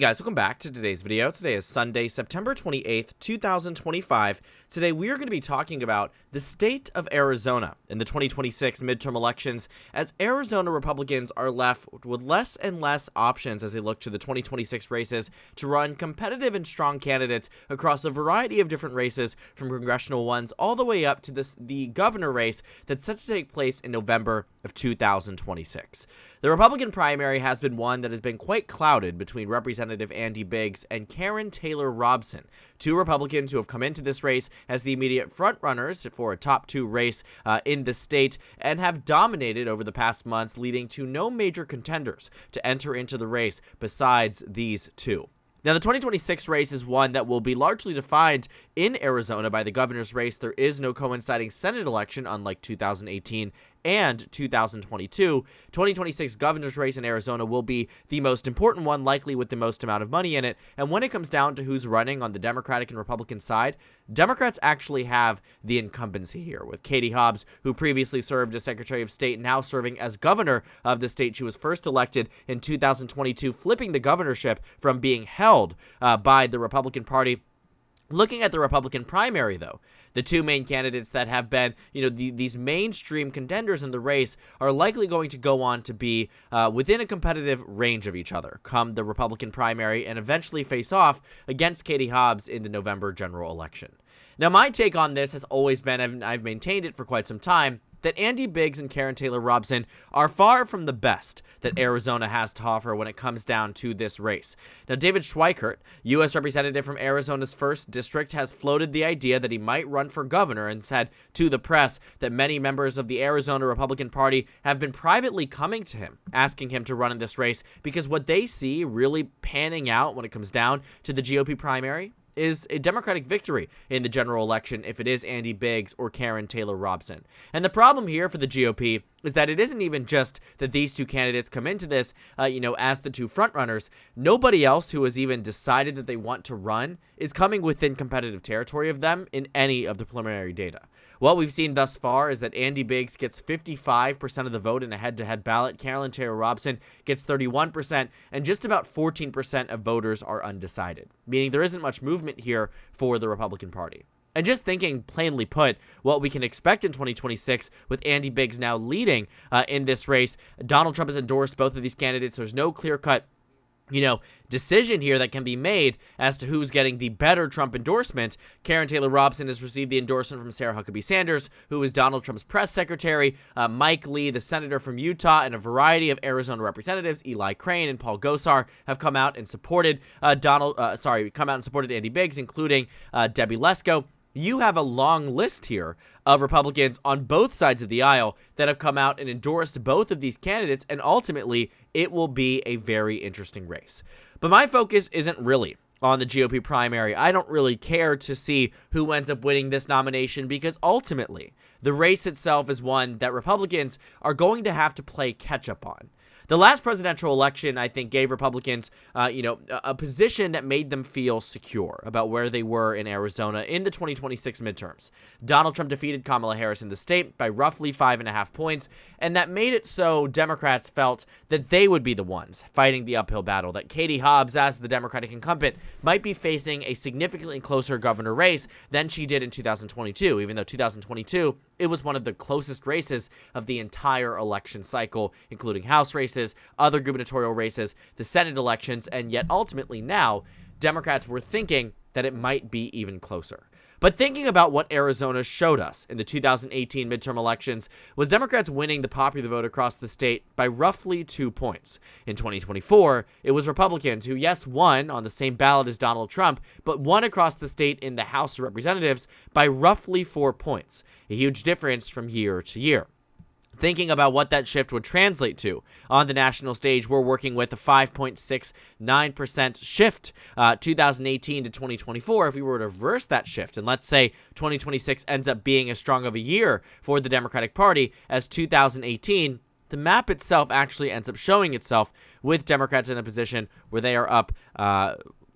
Hey guys, welcome back to today's video. Today is Sunday, September 28th, 2025. Today we are going to be talking about the state of Arizona in the 2026 midterm elections, as Arizona Republicans are left with less and less options as they look to the 2026 races to run competitive and strong candidates across a variety of different races, from congressional ones all the way up to the governor race that's set to take place in November of 2026. The Republican primary has been one that has been quite clouded between Representative Andy Biggs and Karen Taylor Robson, two Republicans who have come into this race as the immediate frontrunners for a top two race in the state and have dominated over the past months, leading to no major contenders to enter into the race besides these two. Now, the 2026 race is one that will be largely defined in Arizona by the governor's race. There is no coinciding Senate election, unlike 2018 and 2022. 2026 governor's race in Arizona will be the most important one, likely with the most amount of money in it. And when it comes down to who's running on the Democratic and Republican side, Democrats actually have the incumbency here, with Katie Hobbs, who previously served as Secretary of State, now serving as governor of the state. She was first elected in 2022, flipping the governorship from being held by the Republican Party. Looking at the Republican primary, though, the two main candidates that have been, these mainstream contenders in the race are likely going to go on to be within a competitive range of each other come the Republican primary and eventually face off against Katie Hobbs in the November general election. Now, my take on this has always been, and I've maintained it for quite some time, that Andy Biggs and Karen Taylor Robson are far from the best that Arizona has to offer when it comes down to this race. Now, David Schweikert, U.S. Representative from Arizona's 1st District, has floated the idea that he might run for governor and said to the press that many members of the Arizona Republican Party have been privately coming to him, asking him to run in this race, because what they see really panning out when it comes down to the GOP primary is a Democratic victory in the general election if it is Andy Biggs or Karen Taylor Robson. And the problem here for the GOP is that it isn't even just that these two candidates come into this, as the two frontrunners. Nobody else who has even decided that they want to run is coming within competitive territory of them in any of the preliminary data. What we've seen thus far is that Andy Biggs gets 55% of the vote in a head-to-head ballot, Karen Taylor Robson gets 31%, and just about 14% of voters are undecided, meaning there isn't much movement here for the Republican Party. And just thinking plainly put, what we can expect in 2026 with Andy Biggs now leading in this race, Donald Trump has endorsed both of these candidates. There's no clear-cut decision here that can be made as to who's getting the better Trump endorsement. Karen Taylor Robson has received the endorsement from Sarah Huckabee Sanders, who is Donald Trump's press secretary. Mike Lee, the senator from Utah, and a variety of Arizona representatives, Eli Crane and Paul Gosar, have come out and supported Andy Biggs, including Debbie Lesko. You have a long list here of Republicans on both sides of the aisle that have come out and endorsed both of these candidates, and ultimately it will be a very interesting race. But my focus isn't really on the GOP primary. I don't really care to see who ends up winning this nomination, because ultimately the race itself is one that Republicans are going to have to play catch up on. The last presidential election, I think, gave Republicans, a position that made them feel secure about where they were in Arizona in the 2026 midterms. Donald Trump defeated Kamala Harris in the state by roughly 5.5 points, and that made it so Democrats felt that they would be the ones fighting the uphill battle, that Katie Hobbs, as the Democratic incumbent, might be facing a significantly closer governor race than she did in 2022, even though 2022, it was one of the closest races of the entire election cycle, including House races, other gubernatorial races, the Senate elections, and yet ultimately now, Democrats were thinking that it might be even closer. But thinking about what Arizona showed us in the 2018 midterm elections was Democrats winning the popular vote across the state by roughly 2 points. In 2024, it was Republicans who, yes, won on the same ballot as Donald Trump, but won across the state in the House of Representatives by roughly 4 points, a huge difference from year to year. Thinking about what that shift would translate to on the national stage, we're working with a 5.69% shift, 2018 to 2024. If we were to reverse that shift, and let's say 2026 ends up being as strong of a year for the Democratic Party as 2018, the map itself actually ends up showing itself with Democrats in a position where they are up,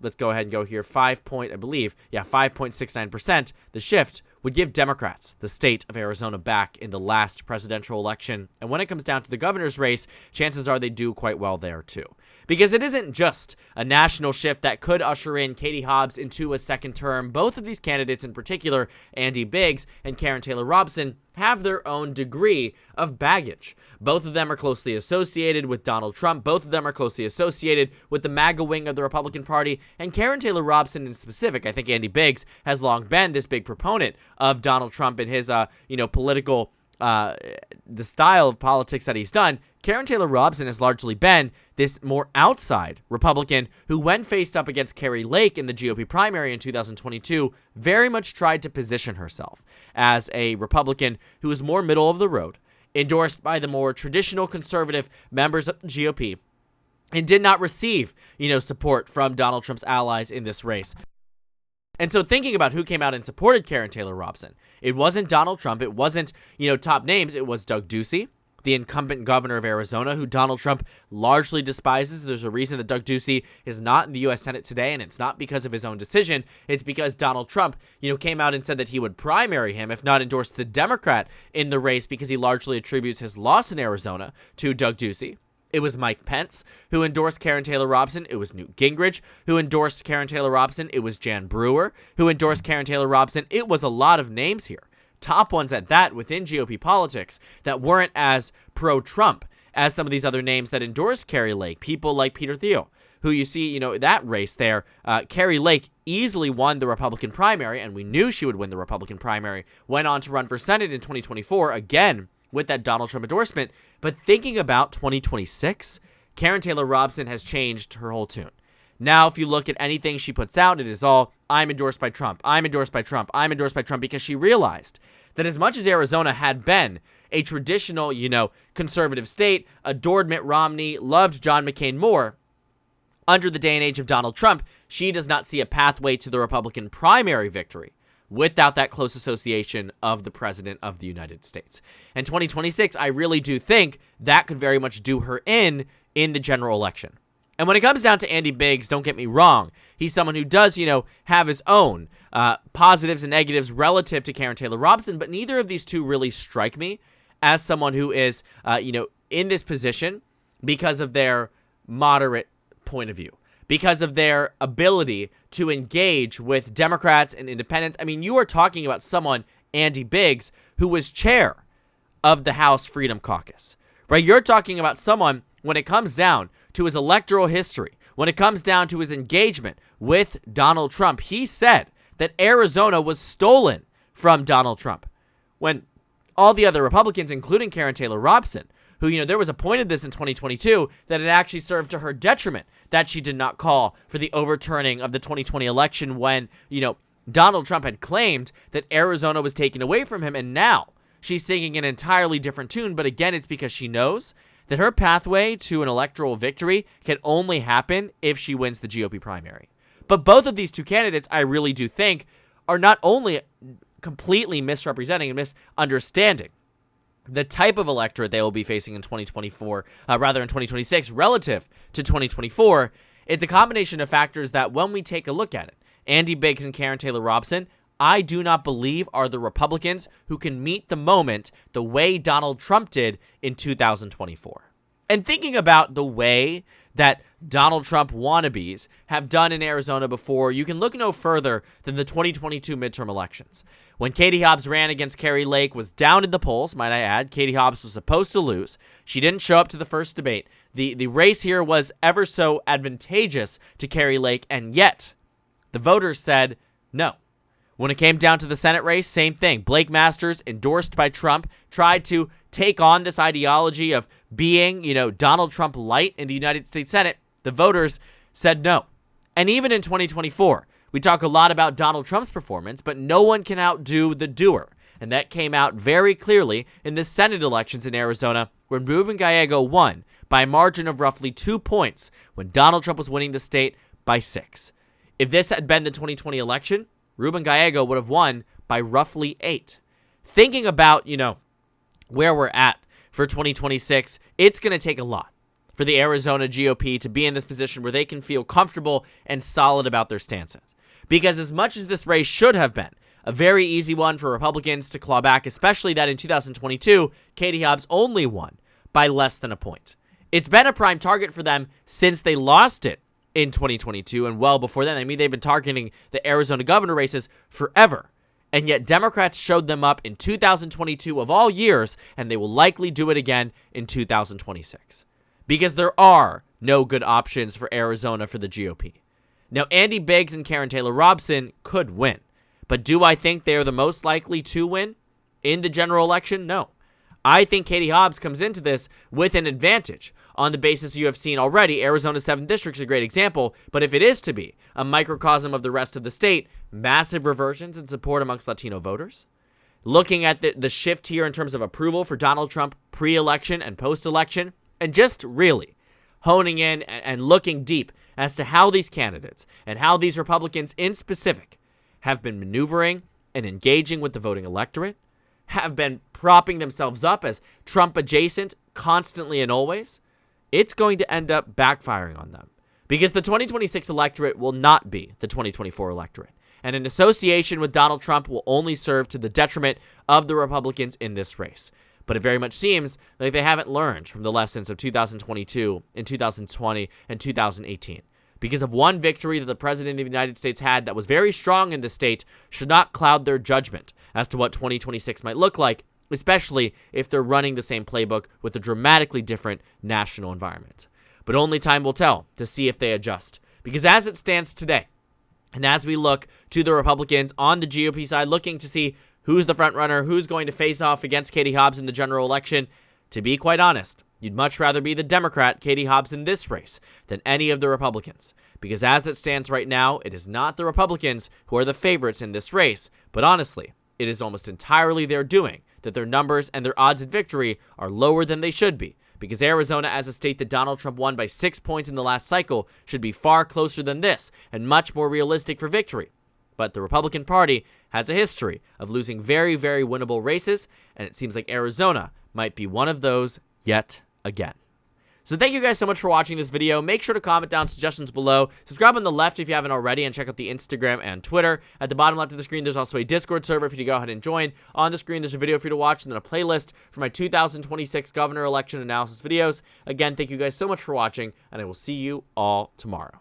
let's go ahead and go here, 5.69%. The shift would give Democrats the state of Arizona back in the last presidential election. And when it comes down to the governor's race, chances are they do quite well there too. because it isn't just a national shift that could usher in Katie Hobbs into a second term. Both of these candidates, in particular, Andy Biggs and Karen Taylor Robson, have their own degree of baggage. Both of them are closely associated with Donald Trump. Both of them are closely associated with the MAGA wing of the Republican Party. And Karen Taylor Robson in specific, I think Andy Biggs has long been this big proponent of Donald Trump and his, political, the style of politics that he's done. Karen Taylor Robson has largely been this more outside Republican who, when faced up against Kari Lake in the GOP primary in 2022, very much tried to position herself as a Republican who is more middle of the road, endorsed by the more traditional conservative members of the GOP, and did not receive, support from Donald Trump's allies in this race. And so thinking about who came out and supported Karen Taylor Robson, it wasn't Donald Trump, it wasn't, top names, it was Doug Ducey, the incumbent governor of Arizona, who Donald Trump largely despises. There's a reason that Doug Ducey is not in the U.S. Senate today, and it's not because of his own decision. It's because Donald Trump, came out and said that he would primary him, if not endorse the Democrat in the race, because he largely attributes his loss in Arizona to Doug Ducey. It was Mike Pence who endorsed Karen Taylor Robson. It was Newt Gingrich who endorsed Karen Taylor Robson. It was Jan Brewer who endorsed Karen Taylor Robson. It was a lot of names here, top ones at that within GOP politics, that weren't as pro-Trump as some of these other names that endorsed Kari Lake. People like Peter Thiel, who you see, that race there. Kari Lake easily won the Republican primary, and we knew she would win the Republican primary, went on to run for Senate in 2024, again, with that Donald Trump endorsement. But thinking about 2026, Karen Taylor Robson has changed her whole tune. Now, if you look at anything she puts out, it is all, I'm endorsed by Trump, I'm endorsed by Trump, I'm endorsed by Trump, because she realized that as much as Arizona had been a traditional, conservative state, adored Mitt Romney, loved John McCain more, under the day and age of Donald Trump, she does not see a pathway to the Republican primary victory without that close association of the President of the United States. And 2026, I really do think that could very much do her in the general election. And when it comes down to Andy Biggs, don't get me wrong, he's someone who does, have his own positives and negatives relative to Karen Taylor Robson, but neither of these two really strike me as someone who is, in this position because of their moderate point of view, because of their ability to engage with Democrats and independents. I mean, you are talking about someone, Andy Biggs, who was chair of the House Freedom Caucus, right? You're talking about someone, when it comes down to his electoral history, when it comes down to his engagement with Donald Trump, he said that Arizona was stolen from Donald Trump, when all the other Republicans, including Karen Taylor Robson, who, there was a point of this in 2022 that it actually served to her detriment that she did not call for the overturning of the 2020 election when, Donald Trump had claimed that Arizona was taken away from him, and now she's singing an entirely different tune. But again, it's because she knows that her pathway to an electoral victory can only happen if she wins the GOP primary. But both of these two candidates, I really do think, are not only completely misrepresenting and misunderstanding the type of electorate they will be facing in 2024, in 2026, relative to 2024, it's a combination of factors that, when we take a look at it, Andy Biggs and Karen Taylor Robson, I do not believe are the Republicans who can meet the moment the way Donald Trump did in 2024. And thinking about the way that Donald Trump wannabes have done in Arizona before, you can look no further than the 2022 midterm elections. When Katie Hobbs ran against Kari Lake, was down in the polls, might I add. Katie Hobbs was supposed to lose. She didn't show up to the first debate. The race here was ever so advantageous to Kari Lake, and yet the voters said no. When it came down to the Senate race, same thing. Blake Masters, endorsed by Trump, tried to take on this ideology of being, Donald Trump light in the United States Senate. The voters said no. And even in 2024, we talk a lot about Donald Trump's performance, but no one can outdo the doer. And that came out very clearly in the Senate elections in Arizona, when Ruben Gallego won by a margin of roughly 2 points when Donald Trump was winning the state by 6. If this had been the 2020 election, Ruben Gallego would have won by roughly 8. Thinking about, where we're at for 2026, it's going to take a lot for the Arizona GOP to be in this position where they can feel comfortable and solid about their stances. Because as much as this race should have been a very easy one for Republicans to claw back, especially that in 2022, Katie Hobbs only won by less than a point. It's been a prime target for them since they lost it in 2022 and well before then. I mean, they've been targeting the Arizona governor races forever. And yet Democrats showed them up in 2022 of all years, and they will likely do it again in 2026. Because there are no good options for Arizona for the GOP. Now, Andy Biggs and Karen Taylor Robson could win. But do I think they are the most likely to win in the general election? No. I think Katie Hobbs comes into this with an advantage on the basis you have seen already. Arizona's 7th District is a great example, but if it is to be a microcosm of the rest of the state, massive reversions in support amongst Latino voters. Looking at the shift here in terms of approval for Donald Trump pre-election and post-election, and just really honing in and looking deep as to how these candidates and how these Republicans in specific have been maneuvering and engaging with the voting electorate, have been propping themselves up as Trump adjacent constantly and always, it's going to end up backfiring on them. Because the 2026 electorate will not be the 2024 electorate. And an association with Donald Trump will only serve to the detriment of the Republicans in this race. But it very much seems like they haven't learned from the lessons of 2022 and 2020 and 2018. Because of one victory that the President of the United States had that was very strong in the state should not cloud their judgment as to what 2026 might look like, especially if they're running the same playbook with a dramatically different national environment. But only time will tell to see if they adjust. Because as it stands today, and as we look to the Republicans on the GOP side, looking to see who's the front runner, who's going to face off against Katie Hobbs in the general election, to be quite honest, you'd much rather be the Democrat, Katie Hobbs, in this race than any of the Republicans. Because as it stands right now, it is not the Republicans who are the favorites in this race, but honestly, it is almost entirely their doing that their numbers and their odds of victory are lower than they should be. Because Arizona, as a state that Donald Trump won by 6 points in the last cycle, should be far closer than this and much more realistic for victory. But the Republican Party has a history of losing very, very winnable races, and it seems like Arizona might be one of those yet again. So thank you guys so much for watching this video. Make sure to comment down suggestions below. Subscribe on the left if you haven't already, and check out the Instagram and Twitter. At the bottom left of the screen, there's also a Discord server for you to go ahead and join. On the screen, there's a video for you to watch, and then a playlist for my 2026 governor election analysis videos. Again, thank you guys so much for watching, and I will see you all tomorrow.